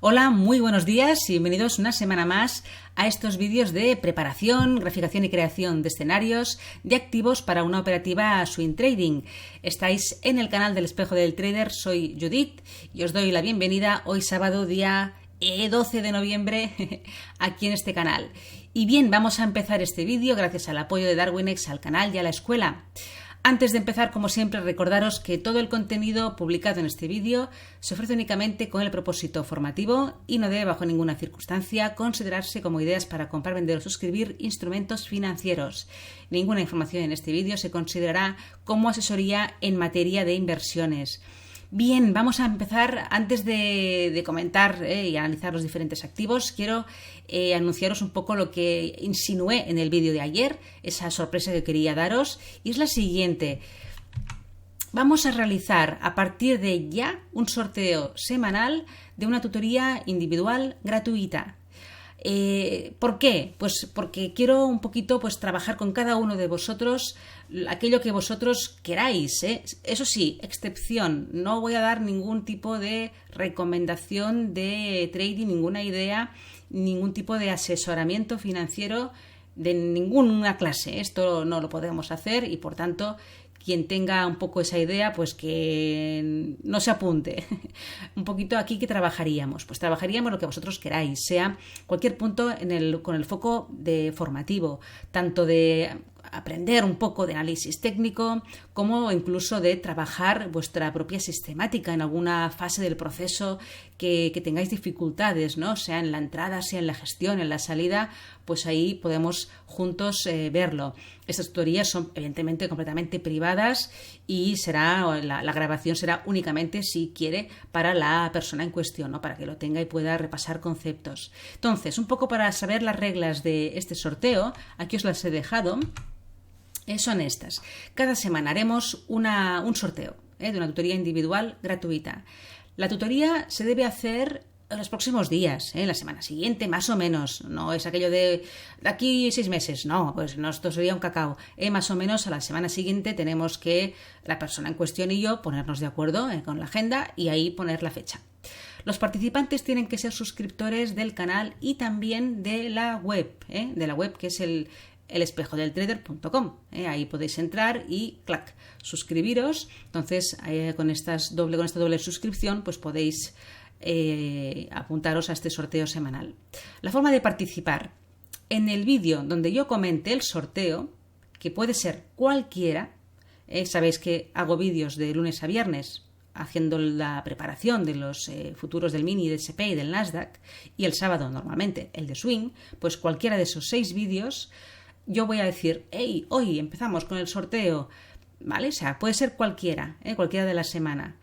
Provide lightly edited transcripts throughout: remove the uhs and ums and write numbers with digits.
Hola, muy buenos días y bienvenidos una semana más a estos vídeos de preparación, graficación y creación de escenarios de activos para una operativa swing trading. Estáis en el canal del Espejo del Trader, soy Judith y os doy la bienvenida hoy sábado día 12 de noviembre aquí en este canal. Y bien, vamos a empezar este vídeo gracias al apoyo de Darwinex al canal y a la escuela. Antes de empezar, como siempre, recordaros que todo el contenido publicado en este vídeo se ofrece únicamente con el propósito formativo y no debe bajo ninguna circunstancia considerarse como ideas para comprar, vender o suscribir instrumentos financieros. Ninguna información en este vídeo se considerará como asesoría en materia de inversiones. Bien, vamos a empezar. Antes de comentar y analizar los diferentes activos, quiero anunciaros un poco lo que insinué en el vídeo de ayer, esa sorpresa que quería daros, y es la siguiente. Vamos a realizar a partir de ya un sorteo semanal de una tutoría individual gratuita. ¿Por qué? Pues porque quiero un poquito trabajar con cada uno de vosotros aquello que vosotros queráis, ¿eh? Eso sí, excepción, no voy a dar ningún tipo de recomendación de trading, ninguna idea, ningún tipo de asesoramiento financiero de ninguna clase. Esto no lo podemos hacer y por tanto quien tenga un poco esa idea, pues que no se apunte. Un poquito aquí que trabajaríamos. Pues trabajaríamos lo que vosotros queráis, sea cualquier punto con el foco de formativo, tanto de aprender un poco de análisis técnico, como incluso de trabajar vuestra propia sistemática en alguna fase del proceso que tengáis dificultades, ¿no? Sea en la entrada, sea en la gestión, en la salida, pues ahí podemos juntos verlo. Estas tutorías son evidentemente completamente privadas y la grabación será únicamente, si quiere, para la persona en cuestión, ¿no? Para que lo tenga y pueda repasar conceptos. Entonces, un poco para saber las reglas de este sorteo, aquí os las he dejado. Son estas. Cada semana haremos un sorteo de una tutoría individual gratuita. La tutoría se debe hacer en los próximos días, la semana siguiente, más o menos. No es aquello de aquí 6 meses, no, pues no, esto sería un cacao. Más o menos a la semana siguiente tenemos que la persona en cuestión y yo ponernos de acuerdo con la agenda y ahí poner la fecha. Los participantes tienen que ser suscriptores del canal y también de la web que es el espejodeltrader.com. Ahí podéis entrar y clac, suscribiros. Entonces con esta doble suscripción pues podéis apuntaros a este sorteo semanal. La forma de participar: en el vídeo donde yo comente el sorteo, que puede ser cualquiera, sabéis que hago vídeos de lunes a viernes haciendo la preparación de los futuros del mini, del SP y del Nasdaq, y el sábado normalmente el de swing, pues cualquiera de esos 6 vídeos yo voy a decir, hey, hoy empezamos con el sorteo, ¿vale? O sea, puede ser cualquiera de la semana.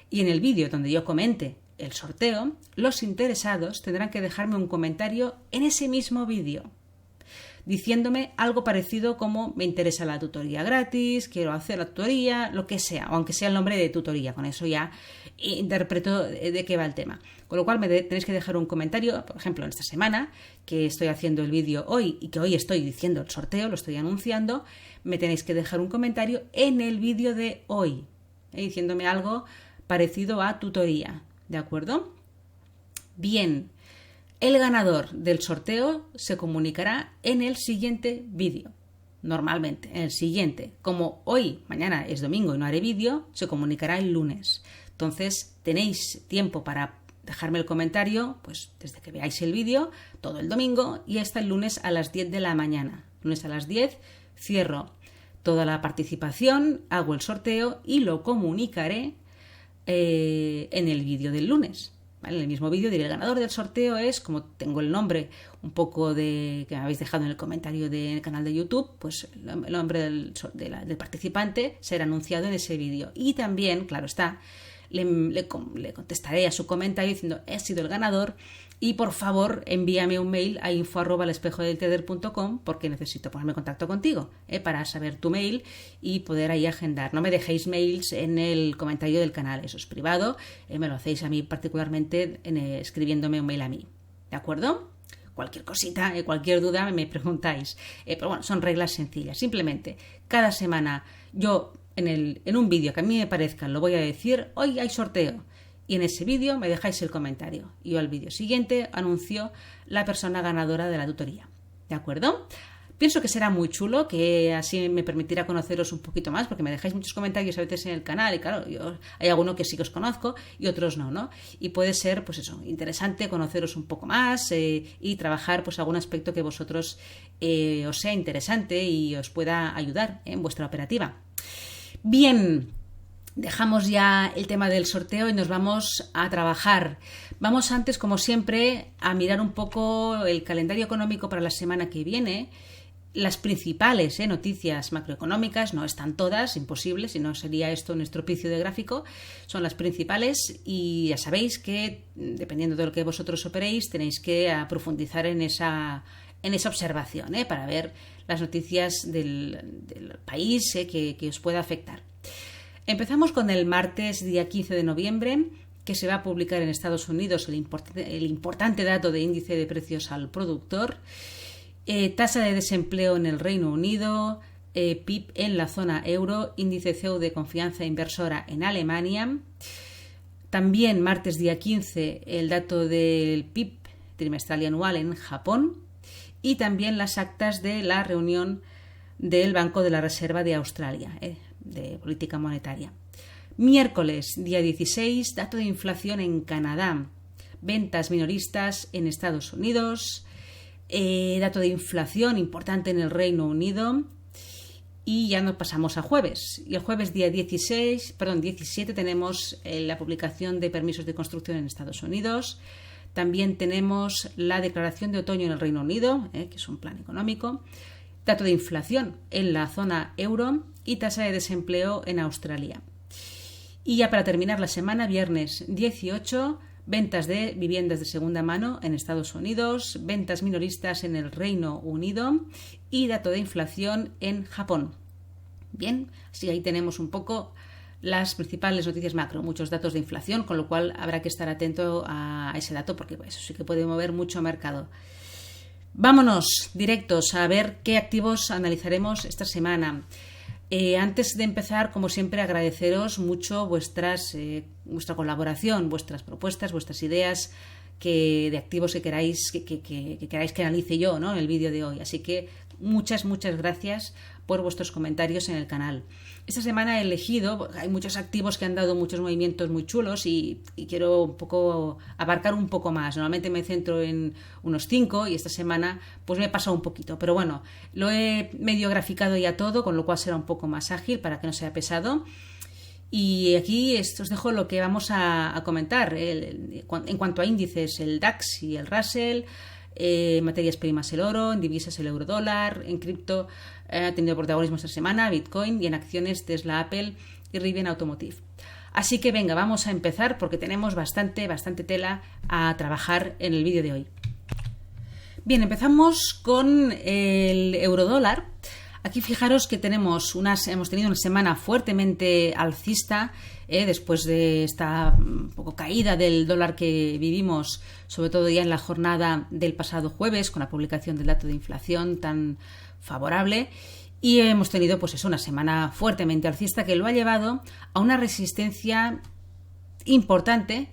Y en el vídeo donde yo comente el sorteo, los interesados tendrán que dejarme un comentario en ese mismo vídeo, diciéndome algo parecido como me interesa la tutoría gratis, quiero hacer la tutoría, lo que sea, o aunque sea el nombre de tutoría, con eso ya interpreto de qué va el tema. Con lo cual tenéis que dejar un comentario, por ejemplo, en esta semana, que estoy haciendo el vídeo hoy y que hoy estoy diciendo el sorteo, lo estoy anunciando, me tenéis que dejar un comentario en el vídeo de hoy, diciéndome algo parecido a tutoría, ¿de acuerdo? Bien. El ganador del sorteo se comunicará en el siguiente vídeo. Normalmente, en el siguiente. Como mañana es domingo y no haré vídeo, se comunicará el lunes. Entonces, tenéis tiempo para dejarme el comentario, pues desde que veáis el vídeo, todo el domingo y hasta el lunes a las 10 de la mañana. Lunes a las 10 cierro toda la participación, hago el sorteo y lo comunicaré en el vídeo del lunes. ¿Vale? En el mismo vídeo diré: el ganador del sorteo es, como tengo el nombre un poco que me habéis dejado en el comentario del canal de YouTube, pues el nombre del participante será anunciado en ese vídeo. Y también, claro está, le contestaré a su comentario diciendo: he sido el ganador y por favor envíame un mail a info@espejodeltrader.com porque necesito ponerme en contacto contigo para saber tu mail y poder ahí agendar. No me dejéis mails en el comentario del canal, eso es privado, me lo hacéis a mí particularmente escribiéndome un mail a mí, ¿de acuerdo? Cualquier cosita, cualquier duda me preguntáis, pero bueno, son reglas sencillas. Simplemente cada semana yo en un vídeo que a mí me parezca lo voy a decir: hoy hay sorteo, y en ese vídeo me dejáis el comentario. Y yo al vídeo siguiente anuncio la persona ganadora de la tutoría. ¿De acuerdo? Pienso que será muy chulo, que así me permitirá conoceros un poquito más, porque me dejáis muchos comentarios a veces en el canal y claro, hay alguno que sí que os conozco y otros no, ¿no? Y puede ser, pues eso, interesante conoceros un poco más y trabajar pues algún aspecto que vosotros os sea interesante y os pueda ayudar en vuestra operativa. Bien, dejamos ya el tema del sorteo y nos vamos a trabajar. Vamos antes, como siempre, a mirar un poco el calendario económico para la semana que viene. Las principales noticias macroeconómicas, no están todas, imposible, si no sería esto un estropicio de gráfico, son las principales y ya sabéis que dependiendo de lo que vosotros operéis tenéis que profundizar en esa observación para ver las noticias del país que os pueda afectar. Empezamos con el martes, día 15 de noviembre, que se va a publicar en Estados Unidos el importante dato de índice de precios al productor. Tasa de desempleo en el Reino Unido, PIB en la zona euro, índice CEU de confianza inversora en Alemania. También martes día 15 el dato del PIB trimestral y anual en Japón y también las actas de la reunión del Banco de la Reserva de Australia, de política monetaria. Miércoles día 16 dato de inflación en Canadá, ventas minoristas en Estados Unidos. Dato de inflación importante en el Reino Unido y ya nos pasamos a jueves. Y el jueves día 17 tenemos la publicación de permisos de construcción en Estados Unidos. También tenemos la declaración de otoño en el Reino Unido, que es un plan económico. Dato de inflación en la zona euro y tasa de desempleo en Australia. Y ya para terminar la semana, viernes 18, ventas de viviendas de segunda mano en Estados Unidos, ventas minoristas en el Reino Unido y dato de inflación en Japón. Bien, así ahí tenemos un poco las principales noticias macro, muchos datos de inflación, con lo cual habrá que estar atento a ese dato porque eso sí que puede mover mucho mercado. Vámonos directos a ver qué activos analizaremos esta semana. Antes de empezar, como siempre, agradeceros mucho vuestra colaboración, vuestras propuestas, vuestras ideas de activos que queráis que analice yo, ¿no?, en el vídeo de hoy. Así que muchas gracias por vuestros comentarios en el canal. Esta semana he elegido, hay muchos activos que han dado muchos movimientos muy chulos y quiero un poco abarcar un poco más. Normalmente me centro en unos 5 y esta semana pues me he pasado un poquito. Pero bueno, lo he medio graficado ya todo, con lo cual será un poco más ágil para que no sea pesado. Y aquí os dejo lo que vamos a comentar. En cuanto a índices, el DAX y el Russell, materias primas el oro, en divisas el eurodólar, en cripto ha tenido protagonismo esta semana Bitcoin y en acciones Tesla, Apple y Rivian Automotive. Así que venga, vamos a empezar porque tenemos bastante tela a trabajar en el vídeo de hoy. Bien, empezamos con el eurodólar. Aquí fijaros que hemos tenido una semana fuertemente alcista después de esta poco caída del dólar que vivimos, sobre todo ya en la jornada del pasado jueves con la publicación del dato de inflación tan favorable. Y hemos tenido una semana fuertemente alcista que lo ha llevado a una resistencia importante,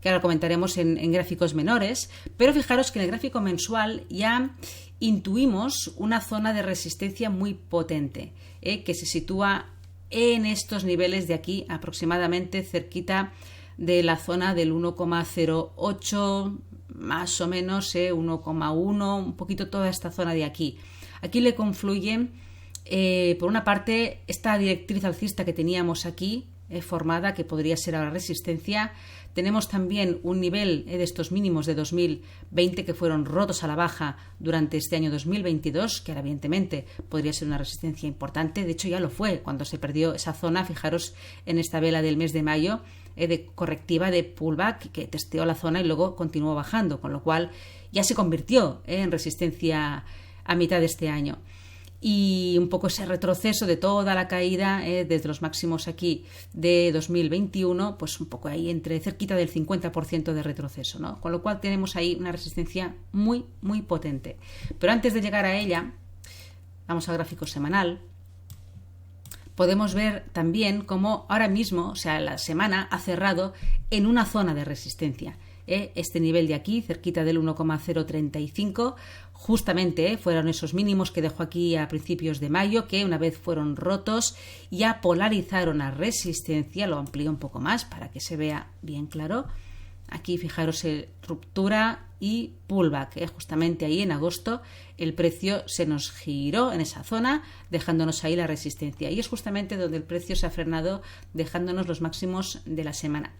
que ahora comentaremos en gráficos menores, pero fijaros que en el gráfico mensual ya intuimos una zona de resistencia muy potente, que se sitúa en estos niveles de aquí, aproximadamente cerquita de la zona del 1,08, más o menos, 1,1, un poquito toda esta zona de aquí. Aquí le confluye, por una parte, esta directriz alcista que teníamos aquí, formada, que podría ser a la resistencia. Tenemos también un nivel de estos mínimos de 2020 que fueron rotos a la baja durante este año 2022, que ahora evidentemente podría ser una resistencia importante. De hecho ya lo fue cuando se perdió esa zona. Fijaros en esta vela del mes de mayo de correctiva de pullback que testeó la zona y luego continuó bajando, con lo cual ya se convirtió en resistencia a mitad de este año. Y un poco ese retroceso de toda la caída desde los máximos aquí de 2021, pues un poco ahí entre cerquita del 50% de retroceso, ¿no? Con lo cual tenemos ahí una resistencia muy potente. Pero antes de llegar a ella, vamos al gráfico semanal podemos ver también cómo ahora mismo, o sea, la semana ha cerrado en una zona de resistencia. Este nivel de aquí, cerquita del 1,035, justamente fueron esos mínimos que dejó aquí a principios de mayo, que una vez fueron rotos ya polarizaron a resistencia. Lo amplío un poco más para que se vea bien claro. Aquí fijaros, ruptura y pullback. Justamente ahí en agosto el precio se nos giró en esa zona, dejándonos ahí la resistencia. Y es justamente donde el precio se ha frenado, dejándonos los máximos de la semana.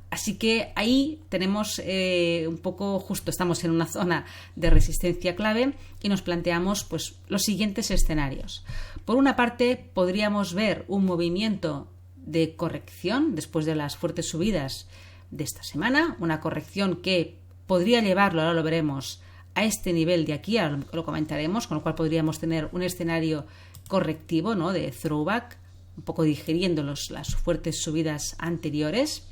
Así que ahí tenemos un poco, justo estamos en una zona de resistencia clave y nos planteamos pues los siguientes escenarios. Por una parte, podríamos ver un movimiento de corrección después de las fuertes subidas de esta semana, una corrección que podría llevarlo, ahora lo veremos, a este nivel de aquí, ahora lo comentaremos, con lo cual podríamos tener un escenario correctivo, ¿no?, de throwback, un poco digiriendo las fuertes subidas anteriores.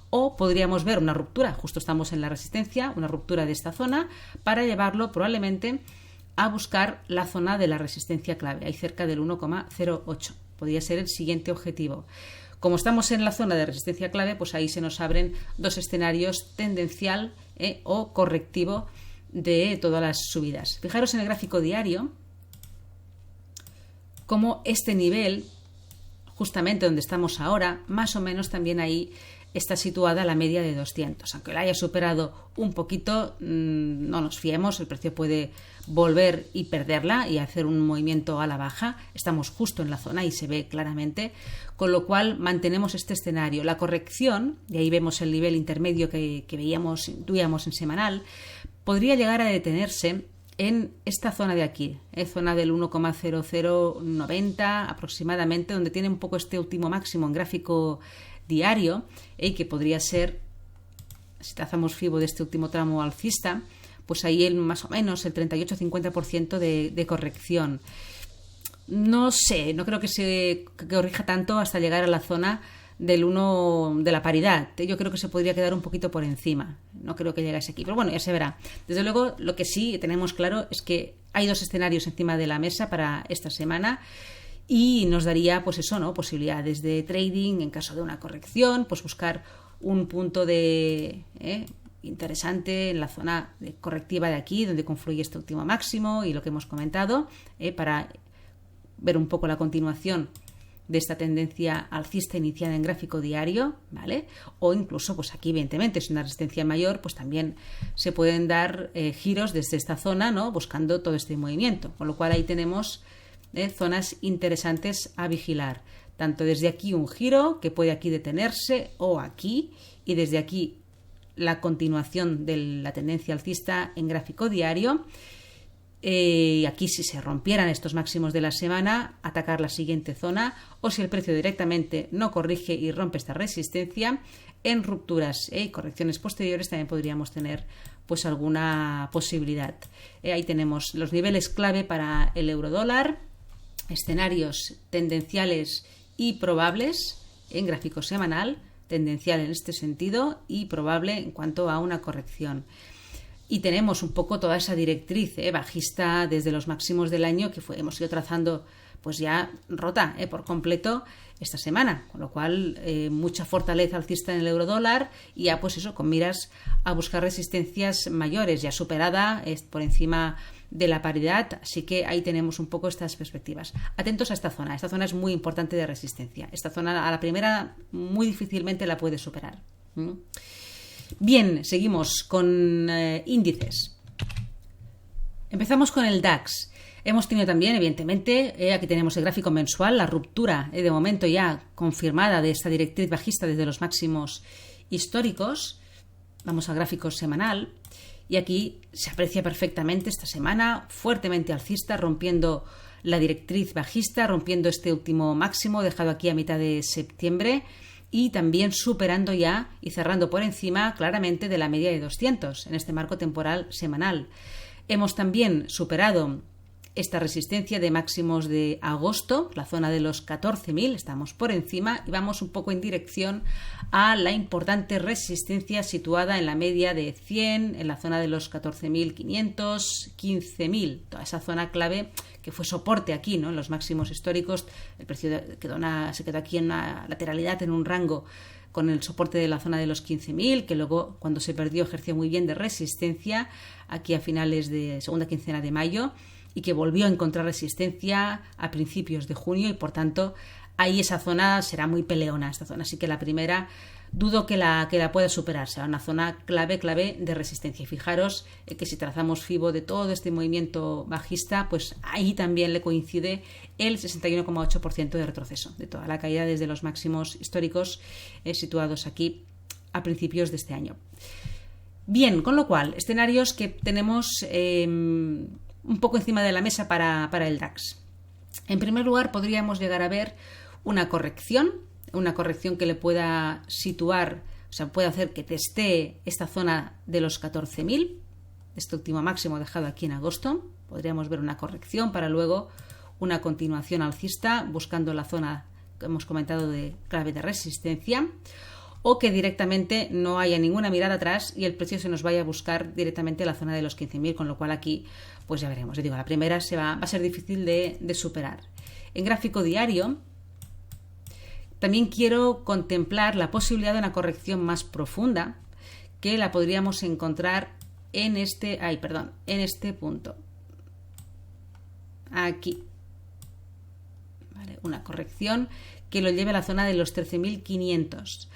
O podríamos ver una ruptura, justo estamos en la resistencia, una ruptura de esta zona, para llevarlo probablemente a buscar la zona de la resistencia clave, ahí cerca del 1,08. Podría ser el siguiente objetivo. Como estamos en la zona de resistencia clave, pues ahí se nos abren dos escenarios, tendencial o correctivo de todas las subidas. Fijaros en el gráfico diario cómo este nivel, justamente donde estamos ahora, más o menos también ahí está situada la media de 200. Aunque la haya superado un poquito, no nos fiemos, el precio puede volver y perderla y hacer un movimiento a la baja. Estamos justo en la zona y se ve claramente, con lo cual mantenemos este escenario. La corrección, y ahí vemos el nivel intermedio que intuíamos en semanal, podría llegar a detenerse en esta zona de aquí, zona del 1,0090 aproximadamente, donde tiene un poco este último máximo en gráfico diario, que podría ser, si trazamos FIBO de este último tramo alcista, pues ahí más o menos el 38-50% de corrección. No sé, no creo que se corrija tanto hasta llegar a la zona del 1 de la paridad. Yo creo que se podría quedar un poquito por encima. No creo que llegase aquí, pero bueno, ya se verá. Desde luego, lo que sí tenemos claro es que hay dos escenarios encima de la mesa para esta semana. Y nos daría, pues eso, ¿no?, posibilidades de trading en caso de una corrección, pues buscar un punto interesante en la zona correctiva de aquí, donde confluye este último máximo y lo que hemos comentado, para ver un poco la continuación de esta tendencia alcista iniciada en gráfico diario, ¿vale? O incluso, pues aquí, evidentemente, si es una resistencia mayor, pues también se pueden dar giros desde esta zona, ¿no?, buscando todo este movimiento, con lo cual ahí tenemos zonas interesantes a vigilar, tanto desde aquí un giro que puede aquí detenerse o aquí, y desde aquí la continuación de la tendencia alcista en gráfico diario. Aquí, si se rompieran estos máximos de la semana, atacar la siguiente zona, o si el precio directamente no corrige y rompe esta resistencia, en rupturas y correcciones posteriores también podríamos tener pues alguna posibilidad. Ahí tenemos los niveles clave para el euro-dólar, escenarios tendenciales y probables en gráfico semanal, tendencial en este sentido y probable en cuanto a una corrección. Y tenemos un poco toda esa directriz bajista desde los máximos del año que hemos ido trazando pues ya rota por completo esta semana, con lo cual mucha fortaleza alcista en el eurodólar y ya pues eso, con miras a buscar resistencias mayores, ya superada por encima de la paridad, así que ahí tenemos un poco estas perspectivas. Atentos a esta zona es muy importante de resistencia. Esta zona a la primera muy difícilmente la puede superar. Bien, seguimos con índices. Empezamos con el DAX. Hemos tenido también, evidentemente, aquí tenemos el gráfico mensual, la ruptura de momento ya confirmada de esta directriz bajista desde los máximos históricos. Vamos al gráfico semanal y aquí se aprecia perfectamente esta semana fuertemente alcista, rompiendo la directriz bajista, rompiendo este último máximo dejado aquí a mitad de septiembre y también superando ya y cerrando por encima claramente de la media de 200 en este marco temporal semanal. Hemos también superado esta resistencia de máximos de agosto, la zona de los 14.000, estamos por encima y vamos un poco en dirección a la importante resistencia situada en la media de 100, en la zona de los 14.500, 15.000, toda esa zona clave que fue soporte aquí, ¿no? En los máximos históricos, el precio se quedó aquí en una lateralidad, en un rango con el soporte de la zona de los 15.000, que luego cuando se perdió ejerció muy bien de resistencia aquí a finales de segunda quincena de mayo y que volvió a encontrar resistencia a principios de junio y por tanto ahí esa zona será muy peleona, esta zona, así que la primera dudo que la pueda superar, será una zona clave de resistencia. Y fijaros que si trazamos FIBO de todo este movimiento bajista, pues ahí también le coincide el 61,8% de retroceso, de toda la caída desde los máximos históricos situados aquí a principios de este año. Bien, con lo cual, escenarios que tenemos un poco encima de la mesa para el DAX. En primer lugar, podríamos llegar a ver una corrección que le pueda situar, o sea, puede hacer que testee esta zona de los 14.000, este último máximo dejado aquí en agosto. Podríamos ver una corrección para luego una continuación alcista buscando la zona que hemos comentado de clave de resistencia, o que directamente no haya ninguna mirada atrás y el precio se nos vaya a buscar directamente la zona de los 15.000, con lo cual aquí pues ya veremos. Yo digo, la primera va a ser difícil de superar. En gráfico diario también quiero contemplar la posibilidad de una corrección más profunda que la podríamos encontrar en este punto. Aquí. ¿Vale? Una corrección que lo lleve a la zona de los 13.500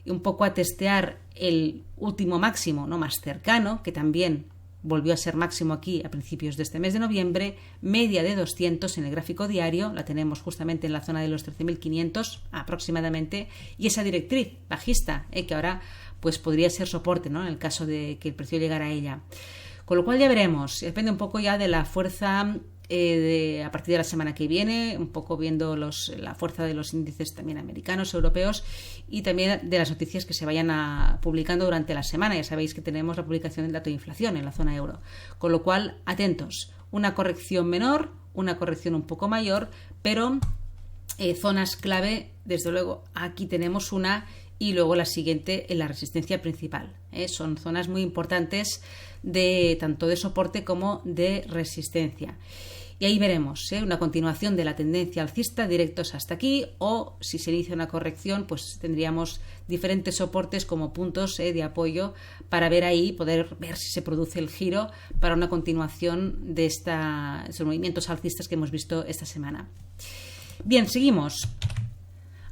y un poco a testear el último máximo, ¿no?, más cercano, que también volvió a ser máximo aquí a principios de este mes de noviembre, media de 200 en el gráfico diario, la tenemos justamente en la zona de los 13.500 aproximadamente, y esa directriz bajista, que ahora pues podría ser soporte, ¿no?, en el caso de que el precio llegara a ella. Con lo cual ya veremos, depende un poco ya de la fuerza a partir de la semana que viene, un poco viendo la fuerza de los índices también americanos, europeos, y también de las noticias que se vayan publicando durante la semana. Ya sabéis que tenemos la publicación del dato de inflación en la zona euro, con lo cual atentos, una corrección menor, una corrección un poco mayor, pero zonas clave, desde luego aquí tenemos una y luego la siguiente en la resistencia principal. Son zonas muy importantes tanto de soporte como de resistencia. Y ahí veremos una continuación de la tendencia alcista directos hasta aquí, o si se inicia una corrección, pues tendríamos diferentes soportes como puntos de apoyo para poder ver si se produce el giro para una continuación de esos movimientos alcistas que hemos visto esta semana. Bien, seguimos.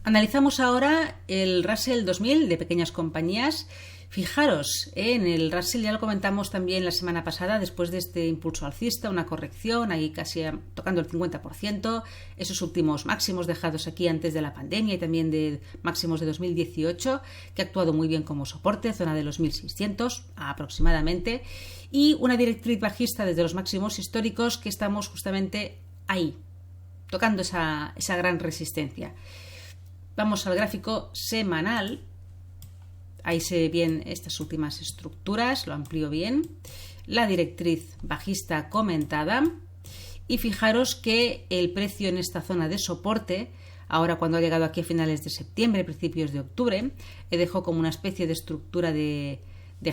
Analizamos ahora el Russell 2000 de pequeñas compañías. Fijaros, en el Russell ya lo comentamos también la semana pasada, después de este impulso alcista, una corrección, ahí casi tocando el 50%, esos últimos máximos dejados aquí antes de la pandemia y también de máximos de 2018, que ha actuado muy bien como soporte, zona de los 1.600 aproximadamente, y una directriz bajista desde los máximos históricos que estamos justamente ahí, tocando esa gran resistencia. Vamos al gráfico semanal. Ahí se ve bien estas últimas estructuras, lo amplío bien. La directriz bajista comentada. Y fijaros que el precio en esta zona de soporte, ahora cuando ha llegado aquí a finales de septiembre, principios de octubre, dejó como una especie de estructura de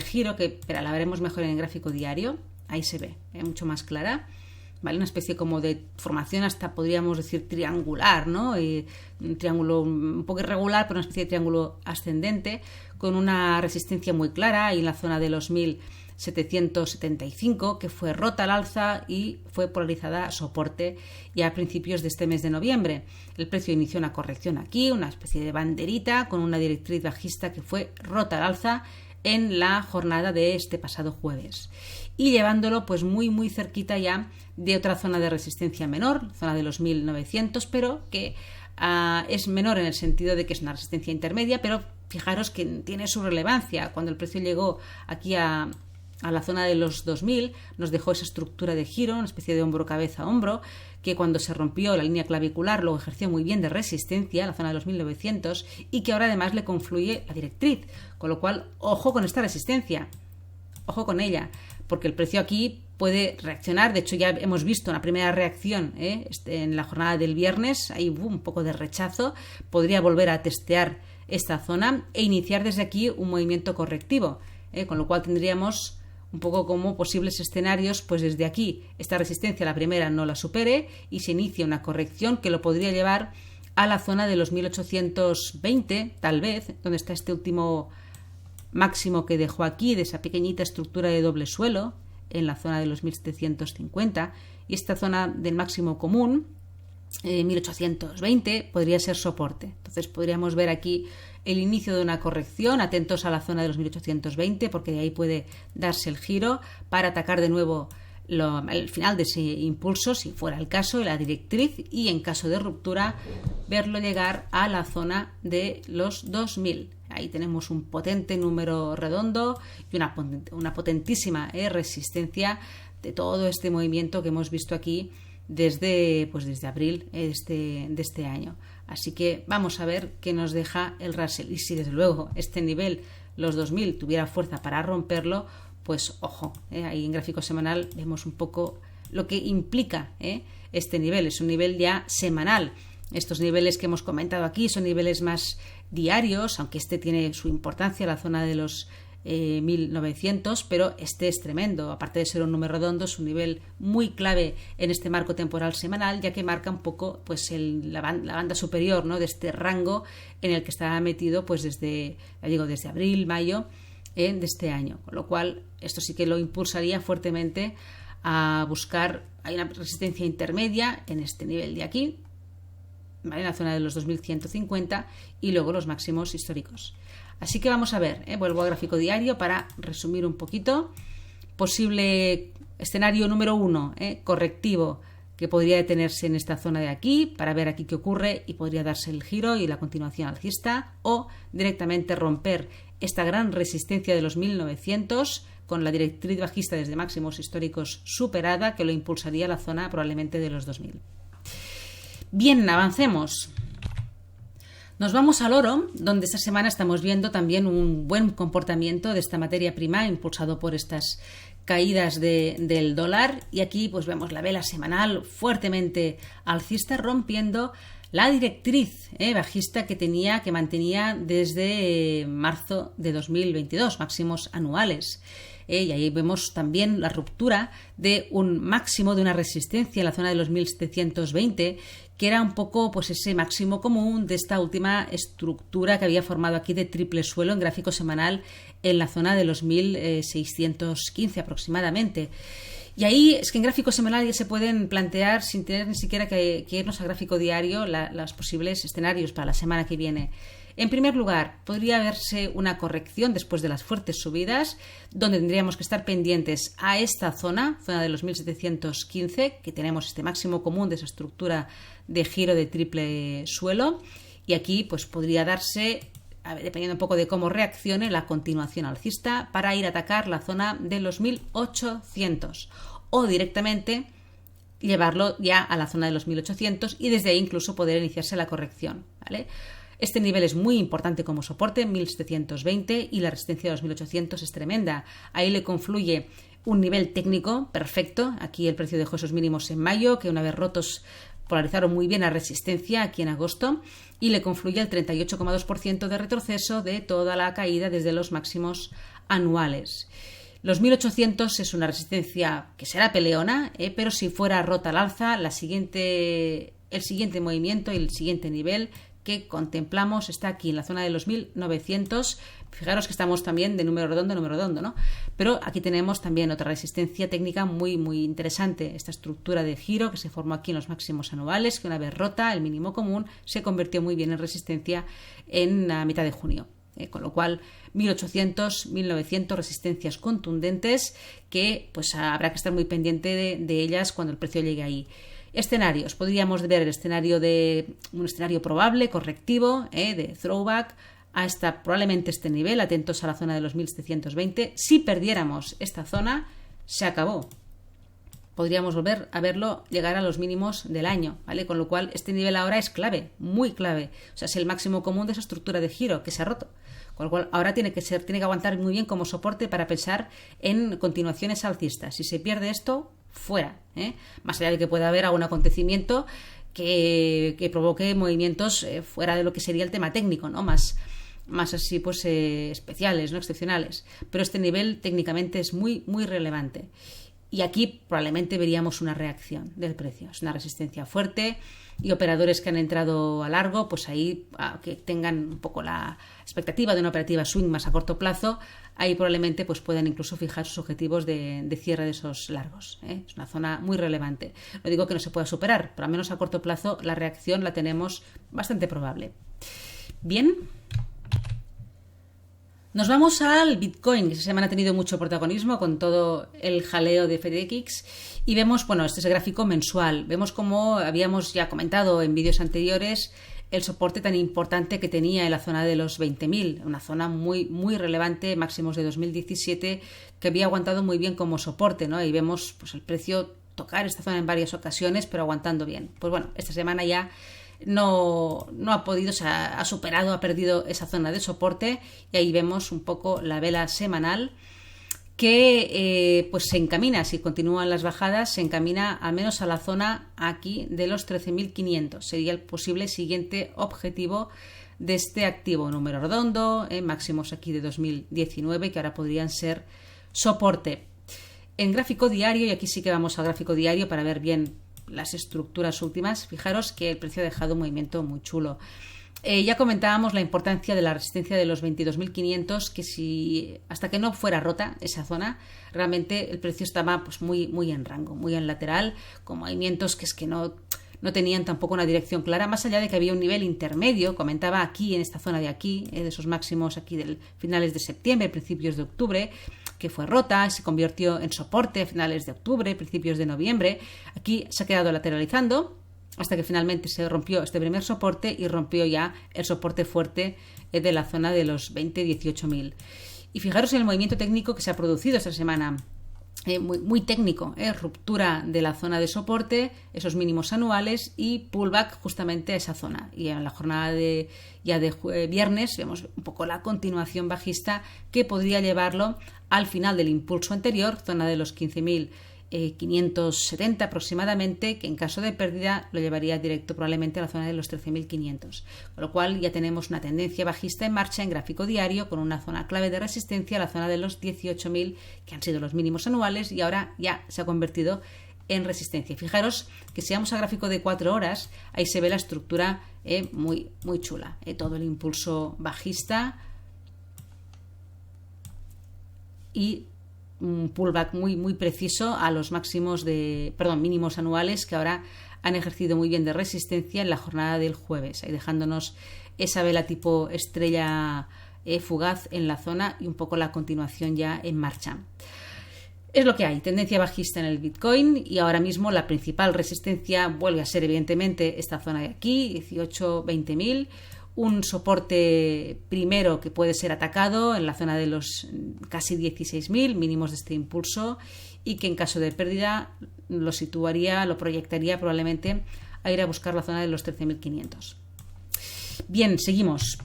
giro, pero la veremos mejor en el gráfico diario. Ahí se ve, mucho más clara. ¿Vale? Una especie como de formación hasta podríamos decir triangular, ¿no? Un triángulo un poco irregular, pero una especie de triángulo ascendente con una resistencia muy clara y en la zona de los 1.775, que fue rota al alza y fue polarizada a soporte ya a principios de este mes de noviembre. El precio inició una corrección aquí, una especie de banderita con una directriz bajista que fue rota al alza en la jornada de este pasado jueves y llevándolo pues muy cerquita ya de otra zona de resistencia menor, zona de los 1.900, pero que es menor en el sentido de que es una resistencia intermedia, pero fijaros que tiene su relevancia. Cuando el precio llegó aquí a la zona de los 2.000 nos dejó esa estructura de giro, una especie de hombro-cabeza-hombro, que cuando se rompió la línea clavicular luego ejerció muy bien de resistencia, la zona de los 1.900, y que ahora además le confluye la directriz, con lo cual ojo con esta resistencia, ojo con ella, porque el precio aquí puede reaccionar. De hecho, ya hemos visto una primera reacción en la jornada del viernes, hay un poco de rechazo, podría volver a testear esta zona e iniciar desde aquí un movimiento correctivo, con lo cual tendríamos un poco como posibles escenarios, pues desde aquí esta resistencia, la primera, no la supere y se inicia una corrección que lo podría llevar a la zona de los 1820, tal vez, donde está este último máximo que dejó aquí, de esa pequeñita estructura de doble suelo, en la zona de los 1750, y esta zona del máximo común, 1820, podría ser soporte. Entonces podríamos ver aquí el inicio de una corrección, atentos a la zona de los 1820, porque de ahí puede darse el giro para atacar de nuevo el final de ese impulso, si fuera el caso, la directriz, y en caso de ruptura verlo llegar a la zona de los 2000. Ahí tenemos un potente número redondo y una potentísima resistencia de todo este movimiento que hemos visto aquí desde abril de este año. Así que vamos a ver qué nos deja el Russell. Y si desde luego este nivel, los 2000, tuviera fuerza para romperlo, pues ojo, ahí en gráfico semanal vemos un poco lo que implica este nivel. Es un nivel ya semanal. Estos niveles que hemos comentado aquí son niveles más diarios, aunque este tiene su importancia, la zona de los 1900, pero este es tremendo. Aparte de ser un número redondo, es un nivel muy clave en este marco temporal semanal, ya que marca un poco pues la banda superior, ¿no?, de este rango en el que estaba metido pues desde abril, mayo de este año. Con lo cual, esto sí que lo impulsaría fuertemente a buscar. Hay una resistencia intermedia en este nivel de aquí, ¿vale?, en la zona de los 2150, y luego los máximos históricos. Así que vamos a ver, vuelvo a gráfico diario para resumir un poquito. Posible escenario número 1, correctivo, que podría detenerse en esta zona de aquí para ver aquí qué ocurre y podría darse el giro y la continuación alcista, o directamente romper esta gran resistencia de los 1900 con la directriz bajista desde máximos históricos superada, que lo impulsaría a la zona probablemente de los 2000. Bien, avancemos. Nos vamos al oro, donde esta semana estamos viendo también un buen comportamiento de esta materia prima impulsado por estas caídas del dólar, y aquí pues vemos la vela semanal fuertemente alcista, rompiendo la directriz bajista que mantenía desde marzo de 2022, máximos anuales. Y ahí vemos también la ruptura de un máximo, de una resistencia en la zona de los 1720, que era un poco pues ese máximo común de esta última estructura que había formado aquí de triple suelo en gráfico semanal en la zona de los 1615 aproximadamente. Y ahí es que en gráfico semanal ya se pueden plantear, sin tener ni siquiera que irnos a gráfico diario, los posibles escenarios para la semana que viene. En primer lugar, podría verse una corrección después de las fuertes subidas, donde tendríamos que estar pendientes a esta zona de los 1715, que tenemos este máximo común de esa estructura de giro de triple suelo, y aquí pues podría darse, dependiendo un poco de cómo reaccione, la continuación alcista para ir a atacar la zona de los 1800, o directamente llevarlo ya a la zona de los 1800 y desde ahí incluso poder iniciarse la corrección, ¿vale? Este nivel es muy importante como soporte, 1720, y la resistencia de los 1800 es tremenda. Ahí le confluye un nivel técnico perfecto. Aquí el precio dejó esos mínimos en mayo, que una vez rotos polarizaron muy bien a resistencia aquí en agosto, y le confluye el 38,2% de retroceso de toda la caída desde los máximos anuales. Los 1800 es una resistencia que será peleona, pero si fuera rota al alza, el siguiente movimiento y el siguiente nivel que contemplamos está aquí en la zona de los 1900. Fijaros que estamos también de número redondo, ¿no? Pero aquí tenemos también otra resistencia técnica muy, muy interesante. Esta estructura de giro que se formó aquí en los máximos anuales, que una vez rota el mínimo común, se convirtió muy bien en resistencia en la mitad de junio. Con lo cual, 1800, 1900, resistencias contundentes que pues habrá que estar muy pendiente de ellas cuando el precio llegue ahí. Escenarios. Podríamos ver un escenario probable, correctivo, de throwback hasta probablemente este nivel, atentos a la zona de los 1720. Si perdiéramos esta zona, se acabó. Podríamos volver a verlo llegar a los mínimos del año, ¿vale? Con lo cual este nivel ahora es clave, muy clave. O sea, es el máximo común de esa estructura de giro que se ha roto. con lo cual ahora tiene que aguantar muy bien como soporte para pensar en continuaciones alcistas. Si se pierde esto, fuera, más allá de que pueda haber algún acontecimiento que provoque movimientos fuera de lo que sería el tema técnico, ¿no? Más así pues especiales, ¿no? Excepcionales. Pero este nivel técnicamente es muy, muy relevante. Y aquí probablemente veríamos una reacción del precio. Es una resistencia fuerte y operadores que han entrado a largo, pues ahí que tengan un poco la expectativa de una operativa swing más a corto plazo, ahí probablemente pues puedan incluso fijar sus objetivos de cierre de esos largos. Es una zona muy relevante. No digo que no se pueda superar, pero al menos a corto plazo la reacción la tenemos bastante probable. Bien. Nos vamos al Bitcoin, que esta semana ha tenido mucho protagonismo con todo el jaleo de FTX y vemos, este es el gráfico mensual. Vemos como habíamos ya comentado en vídeos anteriores el soporte tan importante que tenía en la zona de los 20.000, una zona muy, muy relevante, máximos de 2017, que había aguantado muy bien como soporte, ¿no? Y vemos pues el precio tocar esta zona en varias ocasiones, pero aguantando bien. Pues bueno, esta semana ya no ha podido, ha superado, ha perdido esa zona de soporte y ahí vemos un poco la vela semanal que pues se encamina, si continúan las bajadas, se encamina al menos a la zona aquí de los 13.500. Sería el posible siguiente objetivo de este activo, número redondo, máximos aquí de 2019 que ahora podrían ser soporte. En gráfico diario, y aquí sí que vamos al gráfico diario para ver bien las estructuras últimas, fijaros que el precio ha dejado un movimiento muy chulo. Ya comentábamos la importancia de la resistencia de los 22.500, que si hasta que no fuera rota esa zona, realmente el precio estaba pues muy, muy en rango, muy en lateral, con movimientos que no tenían tampoco una dirección clara, más allá de que había un nivel intermedio, comentaba aquí en esta zona de aquí, de esos máximos aquí del finales de septiembre, principios de octubre, que fue rota, se convirtió en soporte a finales de octubre, principios de noviembre. Aquí se ha quedado lateralizando hasta que finalmente se rompió este primer soporte y rompió ya el soporte fuerte de la zona de los 18.000. Y fijaros en el movimiento técnico que se ha producido esta semana. Muy, muy técnico, ruptura de la zona de soporte, esos mínimos anuales y pullback justamente a esa zona. Y en la jornada de viernes vemos un poco la continuación bajista que podría llevarlo al final del impulso anterior, zona de los 15.570 aproximadamente, que en caso de pérdida lo llevaría directo probablemente a la zona de los 13.500. Con lo cual ya tenemos una tendencia bajista en marcha en gráfico diario con una zona clave de resistencia, la zona de los 18.000, que han sido los mínimos anuales y ahora ya se ha convertido en resistencia. Fijaros que si vamos a gráfico de 4 horas, ahí se ve la estructura muy, muy chula. Todo el impulso bajista y un pullback muy, muy preciso a los mínimos anuales que ahora han ejercido muy bien de resistencia en la jornada del jueves, ahí dejándonos esa vela tipo estrella fugaz en la zona y un poco la continuación ya en marcha. Es lo que hay, tendencia bajista en el Bitcoin y ahora mismo la principal resistencia vuelve a ser evidentemente esta zona de aquí, 18-20.000, un soporte primero que puede ser atacado en la zona de los casi 16.000 mínimos de este impulso y que en caso de pérdida lo proyectaría probablemente a ir a buscar la zona de los 13.500. Bien, seguimos.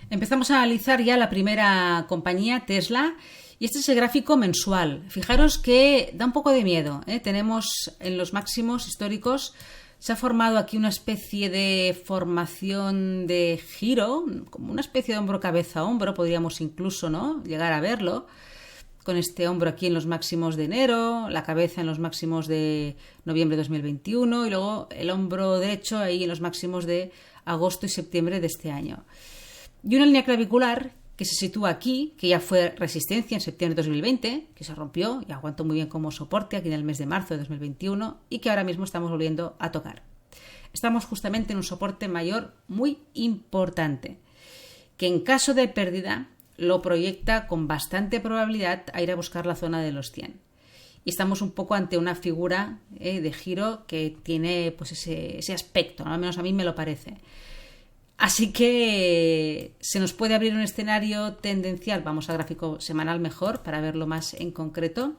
Empezamos a analizar ya la primera compañía, Tesla, y este es el gráfico mensual. Fijaros que da un poco de miedo, Tenemos en los máximos históricos. Se ha formado aquí una especie de formación de giro, como una especie de hombro-cabeza-hombro, podríamos incluso, ¿no?, llegar a verlo, con este hombro aquí en los máximos de enero, la cabeza en los máximos de noviembre de 2021 y luego el hombro derecho ahí en los máximos de agosto y septiembre de este año. Y una línea clavicular que se sitúa aquí, que ya fue resistencia en septiembre de 2020, que se rompió y aguantó muy bien como soporte aquí en el mes de marzo de 2021 y que ahora mismo estamos volviendo a tocar. Estamos justamente en un soporte mayor muy importante, que en caso de pérdida lo proyecta con bastante probabilidad a ir a buscar la zona de los 100. Y estamos un poco ante una figura de giro que tiene pues ese aspecto, ¿no? Al menos a mí me lo parece. Así que se nos puede abrir un escenario tendencial, vamos a gráfico semanal mejor para verlo más en concreto.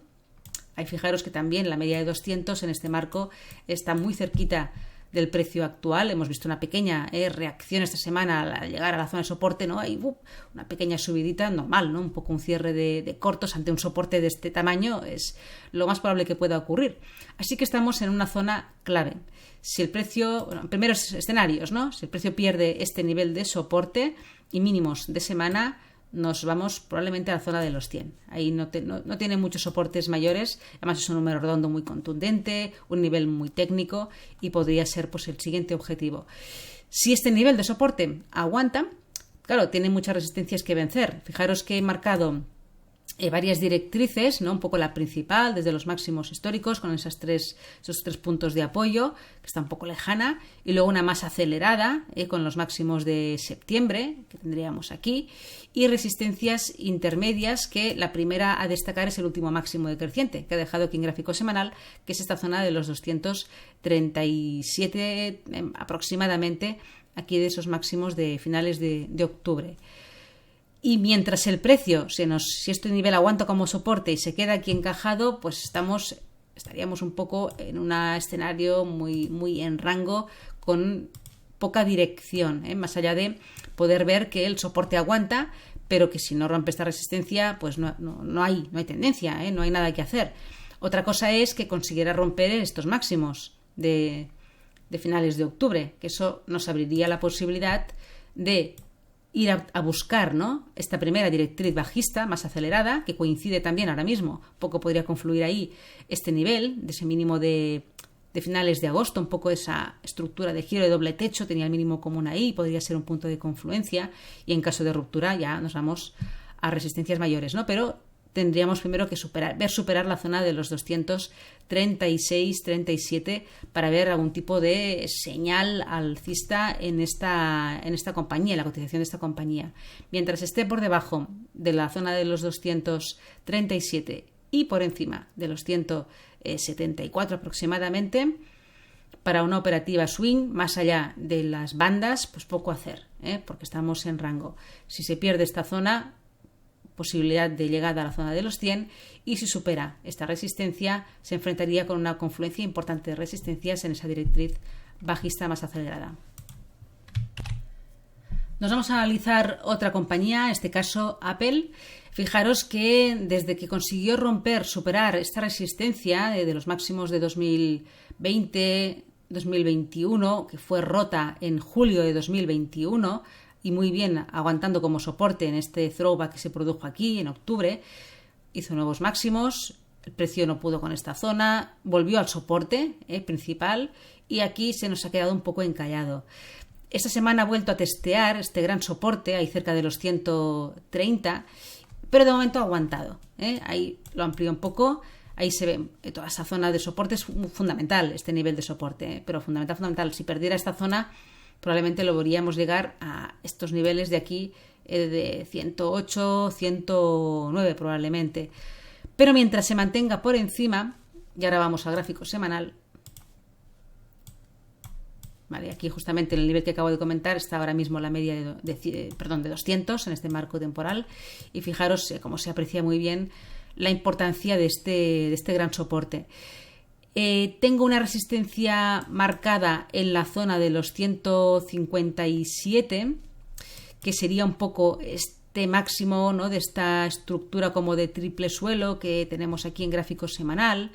Ahí fijaros que también la media de 200 en este marco está muy cerquita del precio actual. Hemos visto una pequeña reacción esta semana al llegar a la zona de soporte, ¿no? Hay una pequeña subidita normal, ¿no? Un poco un cierre de cortos ante un soporte de este tamaño es lo más probable que pueda ocurrir. Así que estamos en una zona clave. Si el precio, bueno, primeros escenarios, ¿no? Si el precio pierde este nivel de soporte y mínimos de semana, nos vamos probablemente a la zona de los 100. Ahí no tiene muchos soportes mayores, además es un número redondo muy contundente, un nivel muy técnico y podría ser pues el siguiente objetivo. Si este nivel de soporte aguanta, claro, tiene muchas resistencias que vencer. Fijaros que he marcado varias directrices, ¿no? Un poco la principal, desde los máximos históricos, con esos tres puntos de apoyo, que está un poco lejana, y luego una más acelerada, con los máximos de septiembre, que tendríamos aquí, y resistencias intermedias, que la primera a destacar es el último máximo decreciente, que ha dejado aquí en gráfico semanal, que es esta zona de los 237 aproximadamente, aquí de esos máximos de finales de octubre. Y mientras el precio, si este nivel aguanta como soporte y se queda aquí encajado, pues estaríamos un poco en un escenario muy en rango con poca dirección, más allá de poder ver que el soporte aguanta, pero que si no rompe esta resistencia, pues no hay tendencia, no hay nada que hacer. Otra cosa es que consiguiera romper estos máximos de finales de octubre, que eso nos abriría la posibilidad de ir a buscar, ¿no? Esta primera directriz bajista más acelerada, que coincide también ahora mismo, poco podría confluir ahí este nivel, de ese mínimo de finales de agosto, un poco esa estructura de giro de doble techo, tenía el mínimo común ahí, podría ser un punto de confluencia, y en caso de ruptura ya nos vamos a resistencias mayores, ¿no? Pero tendríamos primero que ver superar la zona de los 236, 37 para ver algún tipo de señal alcista en esta compañía, en la cotización de esta compañía. Mientras esté por debajo de la zona de los 237 y por encima de los 174 aproximadamente, para una operativa swing, más allá de las bandas, pues poco hacer, porque estamos en rango. Si se pierde esta zona, posibilidad de llegada a la zona de los 100, y si supera esta resistencia se enfrentaría con una confluencia importante de resistencias en esa directriz bajista más acelerada. Nos vamos a analizar otra compañía, en este caso Apple. Fijaros que desde que consiguió superar esta resistencia de los máximos de 2020-2021, que fue rota en julio de 2021, y muy bien aguantando como soporte en este throwback que se produjo aquí en octubre, hizo nuevos máximos, el precio no pudo con esta zona, volvió al soporte principal y aquí se nos ha quedado un poco encallado. Esta semana ha vuelto a testear este gran soporte, ahí cerca de los 130, pero de momento ha aguantado. Ahí lo amplió un poco, ahí se ve toda esa zona de soporte, es fundamental este nivel de soporte, pero fundamental. Si perdiera esta zona, probablemente lo veríamos llegar a estos niveles de aquí de 108, 109 probablemente. Pero mientras se mantenga por encima, y ahora vamos al gráfico semanal, vale, aquí justamente en el nivel que acabo de comentar está ahora mismo la media de 200 en este marco temporal, y fijaros cómo se aprecia muy bien la importancia de este gran soporte. Tengo una resistencia marcada en la zona de los 157, que sería un poco este máximo, ¿no?, de esta estructura como de triple suelo que tenemos aquí en gráfico semanal,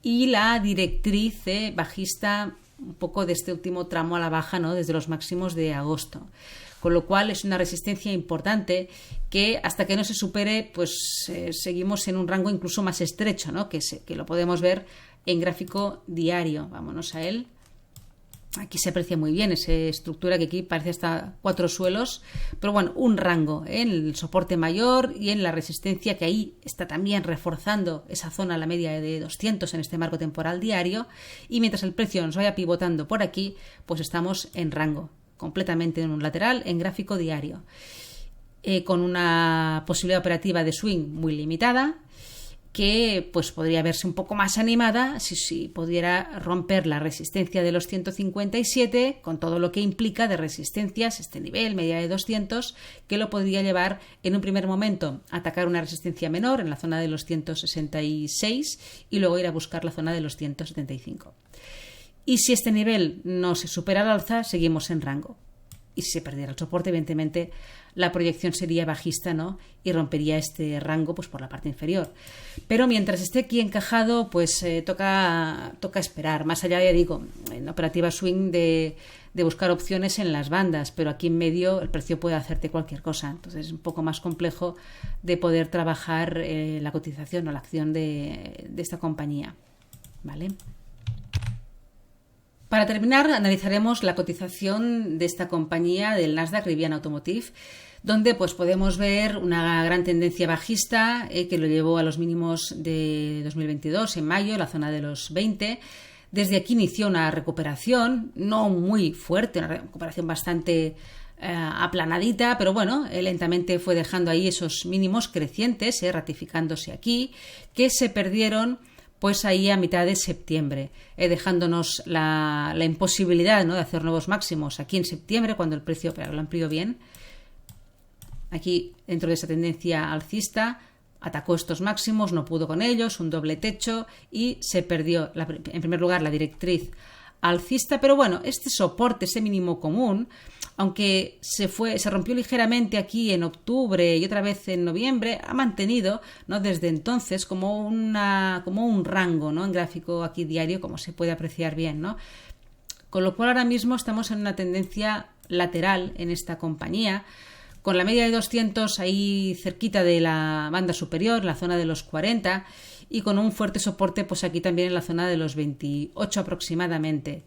y la directriz bajista un poco de este último tramo a la baja, ¿no?, desde los máximos de agosto. Con lo cual es una resistencia importante que hasta que no se supere, pues seguimos en un rango incluso más estrecho, ¿no?, que lo podemos ver en gráfico diario. Vámonos a él. Aquí se aprecia muy bien esa estructura que aquí parece hasta 4 suelos, pero bueno, un rango en el soporte mayor y en la resistencia, que ahí está también reforzando esa zona, la media de 200 en este marco temporal diario, y mientras el precio nos vaya pivotando por aquí, pues estamos en rango, completamente en un lateral en gráfico diario, con una posibilidad operativa de swing muy limitada, que pues podría verse un poco más animada si pudiera romper la resistencia de los 157, con todo lo que implica de resistencias, este nivel, media de 200, que lo podría llevar en un primer momento a atacar una resistencia menor en la zona de los 166 y luego ir a buscar la zona de los 175. y si este nivel no se supera al alza, seguimos en rango. Y si se perdiera el soporte, evidentemente la proyección sería bajista, ¿no? Y rompería este rango pues por la parte inferior. Pero mientras esté aquí encajado, pues toca esperar. Más allá, ya digo, en operativa swing de buscar opciones en las bandas, pero aquí en medio el precio puede hacerte cualquier cosa. Entonces es un poco más complejo de poder trabajar la cotización o la acción de esta compañía, ¿vale? Para terminar, analizaremos la cotización de esta compañía del Nasdaq Rivian Automotive, donde pues podemos ver una gran tendencia bajista que lo llevó a los mínimos de 2022 en mayo, la zona de los 20. Desde aquí inició una recuperación, no muy fuerte, una recuperación bastante aplanadita, pero bueno, lentamente fue dejando ahí esos mínimos crecientes, ratificándose aquí, que se perdieron pues ahí a mitad de septiembre, dejándonos la imposibilidad, ¿no?, de hacer nuevos máximos aquí en septiembre, cuando el precio, pero lo amplío bien, aquí dentro de esa tendencia alcista, atacó estos máximos, no pudo con ellos, un doble techo y se perdió, en primer lugar, la directriz alcista, pero bueno, este soporte, ese mínimo común, aunque se rompió ligeramente aquí en octubre y otra vez en noviembre, ha mantenido, ¿no?, desde entonces como un rango, ¿no?, en gráfico aquí diario, como se puede apreciar bien, ¿no? Con lo cual ahora mismo estamos en una tendencia lateral en esta compañía, con la media de 200 ahí cerquita de la banda superior, en la zona de los 40, y con un fuerte soporte pues aquí también en la zona de los 28 aproximadamente.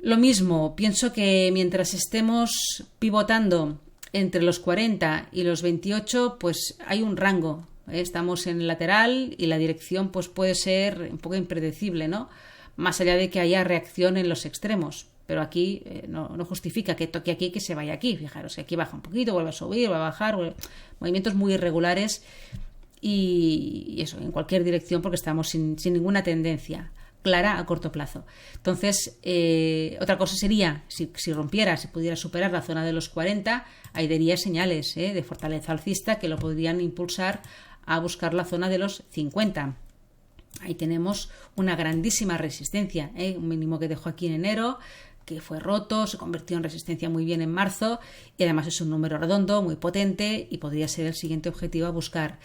Lo mismo, pienso que mientras estemos pivotando entre los 40 y los 28, pues hay un rango, estamos en el lateral y la dirección pues puede ser un poco impredecible, ¿no? Más allá de que haya reacción en los extremos. Pero aquí no justifica que toque aquí y que se vaya aquí. Fijaros, aquí baja un poquito, vuelve a subir, vuelve a bajar, movimientos muy irregulares y eso, en cualquier dirección, porque estamos sin ninguna tendencia clara a corto plazo. Entonces, otra cosa sería, si pudiera superar la zona de los 40, ahí daría señales de fortaleza alcista que lo podrían impulsar a buscar la zona de los 50. Ahí tenemos una grandísima resistencia, un mínimo que dejó aquí en enero, que fue roto, se convirtió en resistencia muy bien en marzo y además es un número redondo, muy potente y podría ser el siguiente objetivo a buscar.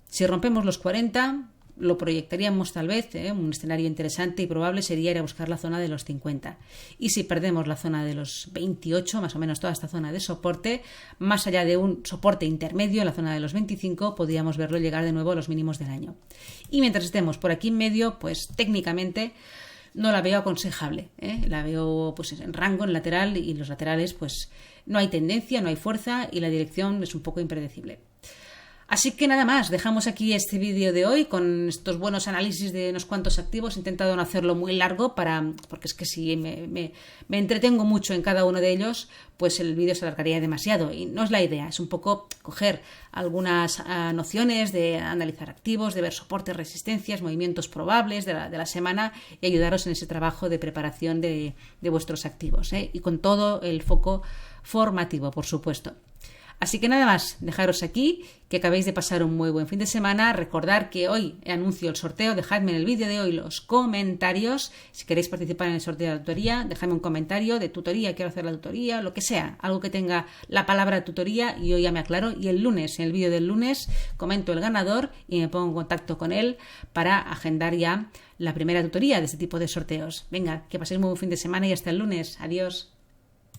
Si rompemos los 40, lo proyectaríamos tal vez, un escenario interesante y probable sería ir a buscar la zona de los 50. Y si perdemos la zona de los 28, más o menos toda esta zona de soporte, más allá de un soporte intermedio en la zona de los 25, podríamos verlo llegar de nuevo a los mínimos del año. Y mientras estemos por aquí en medio, pues técnicamente no la veo aconsejable, la veo pues en rango, en lateral, y los laterales pues no hay tendencia, no hay fuerza y la dirección es un poco impredecible. Así que nada más, dejamos aquí este vídeo de hoy con estos buenos análisis de unos cuantos activos. He intentado no hacerlo muy largo porque es que si me entretengo mucho en cada uno de ellos, pues el vídeo se alargaría demasiado y no es la idea. Es un poco coger algunas nociones de analizar activos, de ver soportes, resistencias, movimientos probables de la semana y ayudaros en ese trabajo de preparación de vuestros activos, y con todo el foco formativo, por supuesto. Así que nada más, dejaros aquí, que acabéis de pasar un muy buen fin de semana. Recordad que hoy anuncio el sorteo, dejadme en el vídeo de hoy los comentarios. Si queréis participar en el sorteo de la tutoría, dejadme un comentario de tutoría, quiero hacer la tutoría, lo que sea, algo que tenga la palabra tutoría y yo ya me aclaro. Y el lunes, en el vídeo del lunes, comento el ganador y me pongo en contacto con él para agendar ya la primera tutoría de este tipo de sorteos. Venga, que paséis muy buen fin de semana y hasta el lunes. Adiós.